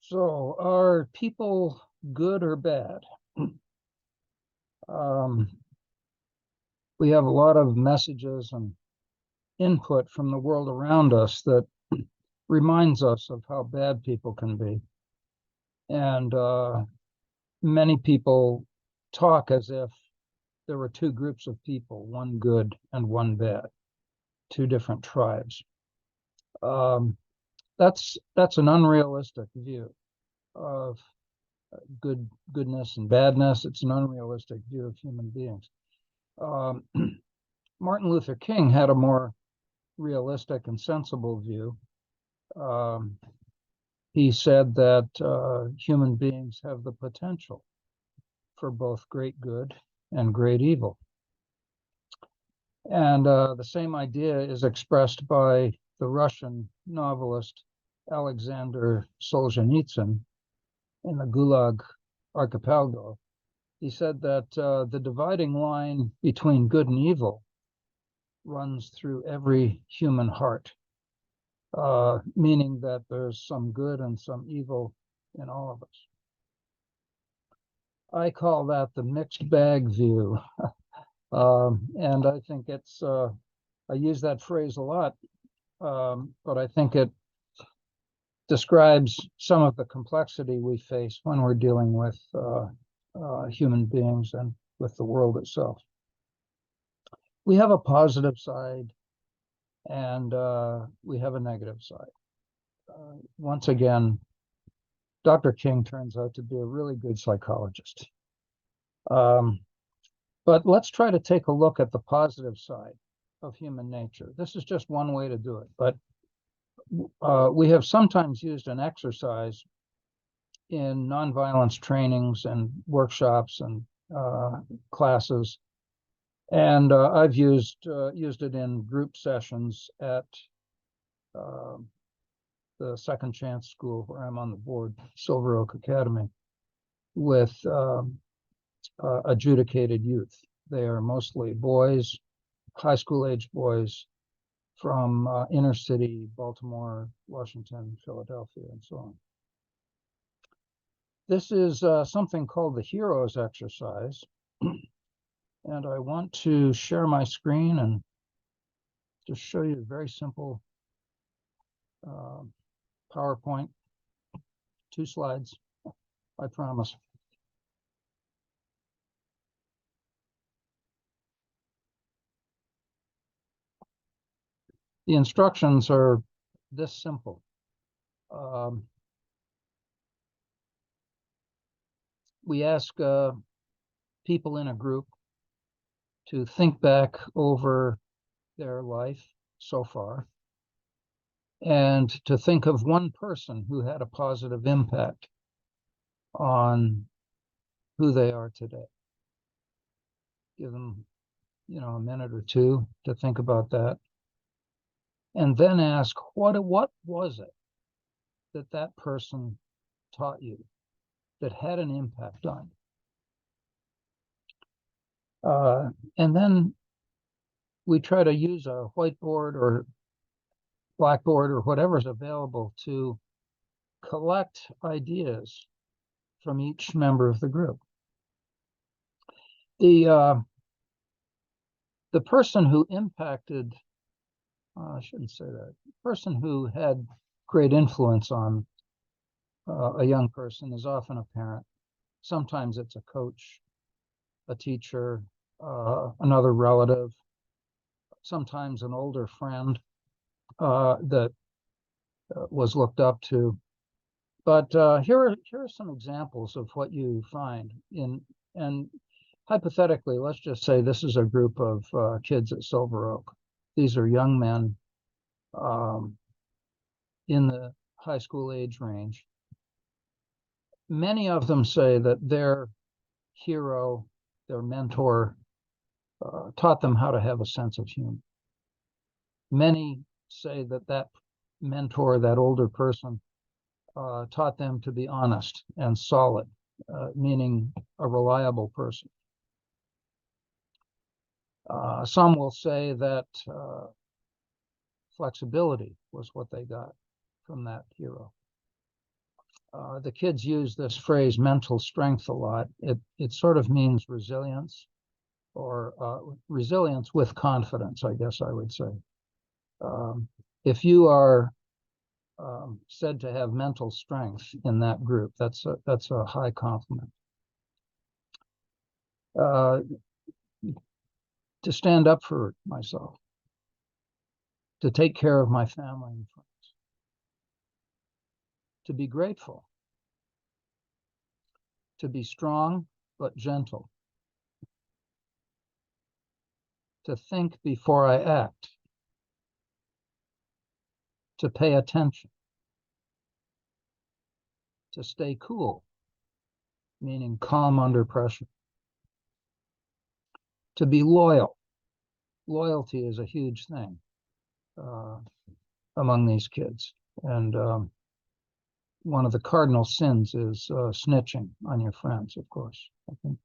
So, are people good or bad? Um, we have a lot of messages and input from the world around us that reminds us of how bad people can be. And many people talk as if there were two groups of people, one good and one bad, two different tribes. Um, that's an unrealistic view of goodness and badness. It's an unrealistic view of human beings. Um, Martin Luther King had a more realistic and sensible view. Um, he said that human beings have the potential for both great good and great evil. And the same idea is expressed by the Russian novelist Alexander Solzhenitsyn in the Gulag Archipelago. He said that the dividing line between good and evil runs through every human heart. Meaning that there's some good and some evil in all of us. I call that the mixed bag view. And I think I use that phrase a lot, but I think it describes some of the complexity we face when we're dealing with human beings and with the world itself. We have a positive side and we have a negative side. Once again, Dr. King turns out to be a really good psychologist. But let's try to take a look at the positive side of human nature. This is just one way to do it, but we have sometimes used an exercise in nonviolence trainings and workshops and classes, and I've used it in group sessions at the Second Chance School, where I'm on the board, Silver Oak Academy, with adjudicated youth. They are mostly boys, high school age boys from inner city, Baltimore, Washington, Philadelphia, and so on. This is something called the HEROES exercise. And I want to share my screen and just show you a very simple PowerPoint, 2 slides, I promise. The instructions are this simple. We ask people in a group to think back over their life so far and to think of one person who had a positive impact on who they are today. Give them, a minute or two to think about that. And then ask, what was it that that person taught you that had an impact on you? And then we try to use a whiteboard or blackboard or whatever's available to collect ideas from each member of the group. The person who impacted, I shouldn't say that, the person who had great influence on a young person is often a parent. Sometimes it's a coach, a teacher, another relative, sometimes an older friend that was looked up to. But here are some examples of what you find and hypothetically, let's just say this is a group of kids at Silver Oak. These are young men in the high school age range. Many of them say that their hero, their mentor, taught them how to have a sense of humor. Many say that that mentor, that older person, taught them to be honest and solid, meaning a reliable person. Some will say that flexibility was what they got from that hero. The kids use this phrase mental strength a lot. It sort of means resilience, or resilience with confidence, I guess I would say. If you are said to have mental strength in that group, that's a high compliment. To stand up for myself, to take care of my family and friends, to be grateful, to be strong but gentle, to think before I act, to pay attention, to stay cool, meaning calm under pressure, to be loyal. Loyalty is a huge thing among these kids. And one of the cardinal sins is snitching on your friends, of course. I think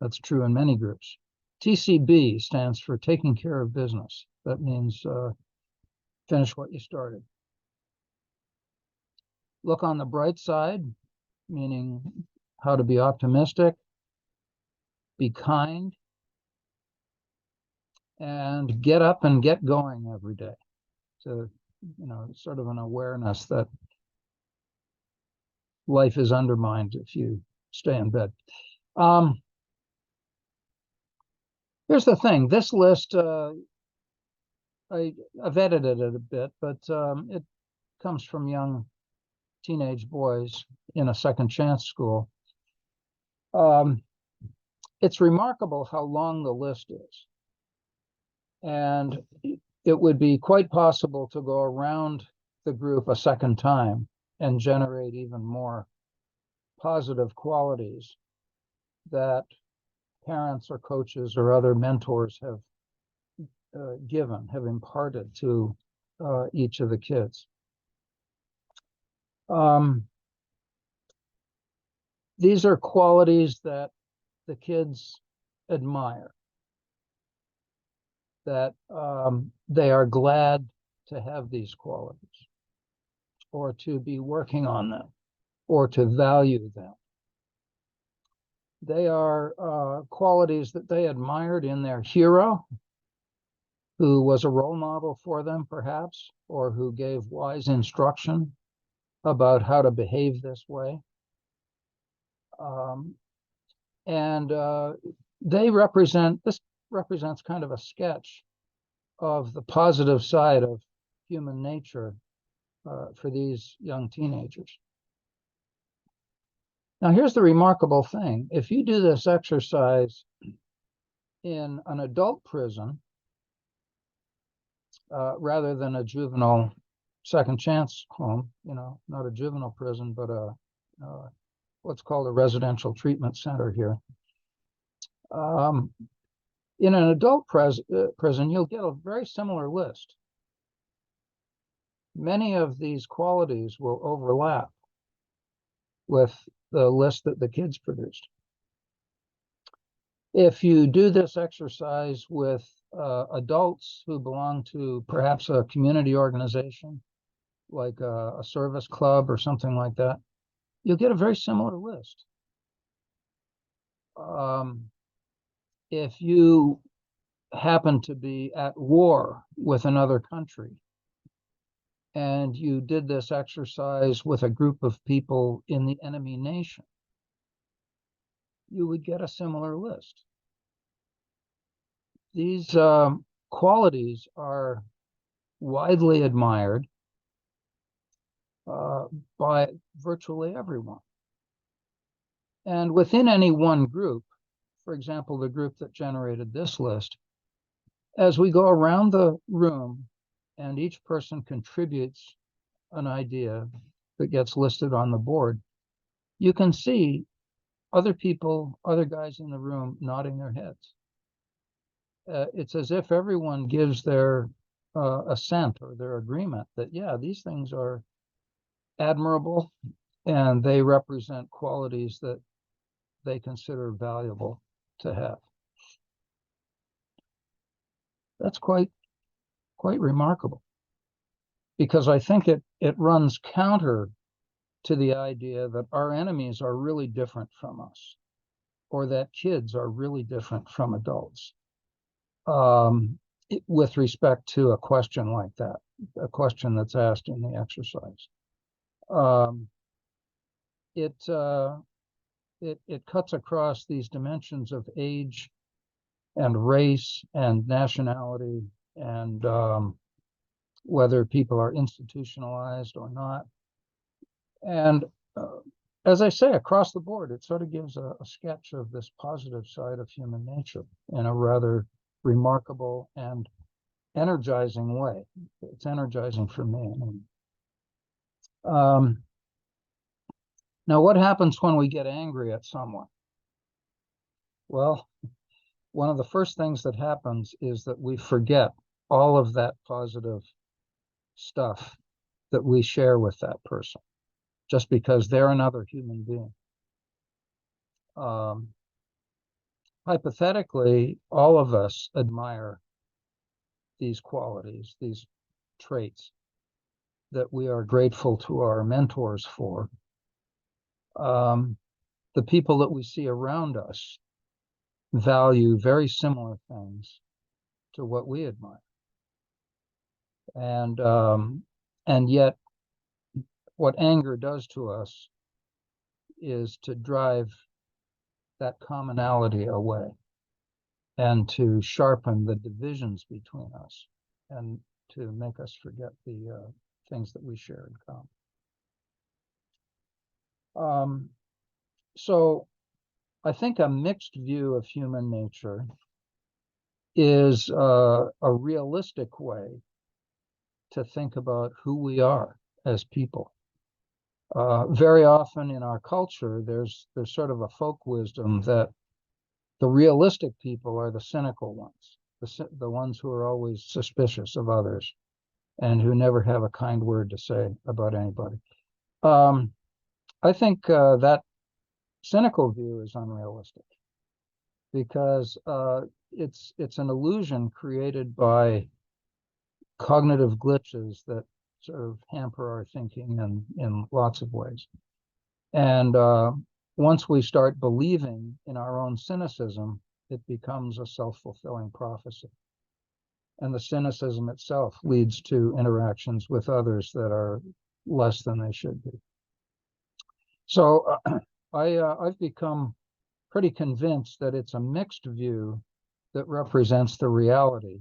that's true in many groups. TCB stands for taking care of business. That means finish what you started. Look on the bright side, meaning how to be optimistic, be kind, and get up and get going every day. So, sort of an awareness that life is undermined if you stay in bed. Here's the thing. This list, I've edited it a bit, but it comes from young teenage boys in a second chance school. It's remarkable how long the list is. And it would be quite possible to go around the group a second time and generate even more positive qualities that parents or coaches or other mentors have imparted to each of the kids. These are qualities that the kids admire, that they are glad to have these qualities, or to be working on them, or to value them. They are qualities that they admired in their hero, who was a role model for them, perhaps, or who gave wise instruction about how to behave this way. This represents kind of a sketch of the positive side of human nature for these young teenagers. Now, here's the remarkable thing. If you do this exercise in an adult prison, rather than a juvenile second chance home, not a juvenile prison, but what's called a residential treatment center here. In an adult prison, you'll get a very similar list. Many of these qualities will overlap with the list that the kids produced. If you do this exercise with adults who belong to perhaps a community organization, like a service club or something like that, you'll get a very similar list. If you happen to be at war with another country and you did this exercise with a group of people in the enemy nation, you would get a similar list. These qualities are widely admired by virtually everyone. And within any one group, for example, the group that generated this list, as we go around the room and each person contributes an idea that gets listed on the board, you can see other people, other guys in the room nodding their heads. It's as if everyone gives their assent or their agreement that, yeah, these things are admirable and they represent qualities that they consider valuable to have. That's quite remarkable. because I think it runs counter to the idea that our enemies are really different from us, or that kids are really different from adults, with respect to a question like that, a question that's asked in the exercise. It cuts across these dimensions of age and race and nationality and whether people are institutionalized or not. And as I say, across the board, it sort of gives a sketch of this positive side of human nature in a rather remarkable and energizing way. It's energizing for me. Now, what happens when we get angry at someone? Well, one of the first things that happens is that we forget all of that positive stuff that we share with that person, just because they're another human being. Hypothetically, all of us admire these qualities, these traits that we are grateful to our mentors for. The people that we see around us value very similar things to what we admire. And yet what anger does to us is to drive that commonality away and to sharpen the divisions between us and to make us forget the things that we share in common. So I think a mixed view of human nature is a realistic way to think about who we are as people. Very often in our culture, there's sort of a folk wisdom that the realistic people are the cynical ones, the ones who are always suspicious of others and who never have a kind word to say about anybody. I think that cynical view is unrealistic because it's an illusion created by cognitive glitches that sort of hamper our thinking in lots of ways. And once we start believing in our own cynicism, it becomes a self-fulfilling prophecy. And the cynicism itself leads to interactions with others that are less than they should be. So I've become pretty convinced that it's a mixed view that represents the reality,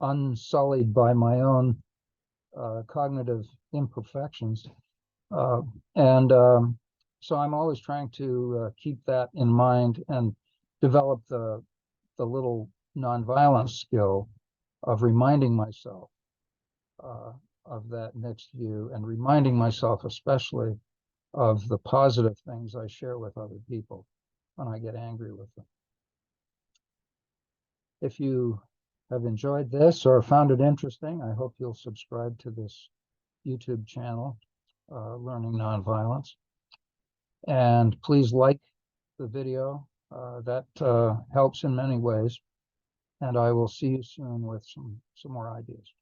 unsullied by my own cognitive imperfections. So I'm always trying to keep that in mind and develop the little nonviolence skill of reminding myself of that mixed view and reminding myself especially of the positive things I share with other people when I get angry with them. If you have enjoyed this or found it interesting, I hope you'll subscribe to this YouTube channel, Learning Nonviolence. And please like the video. That helps in many ways. And I will see you soon with some more ideas.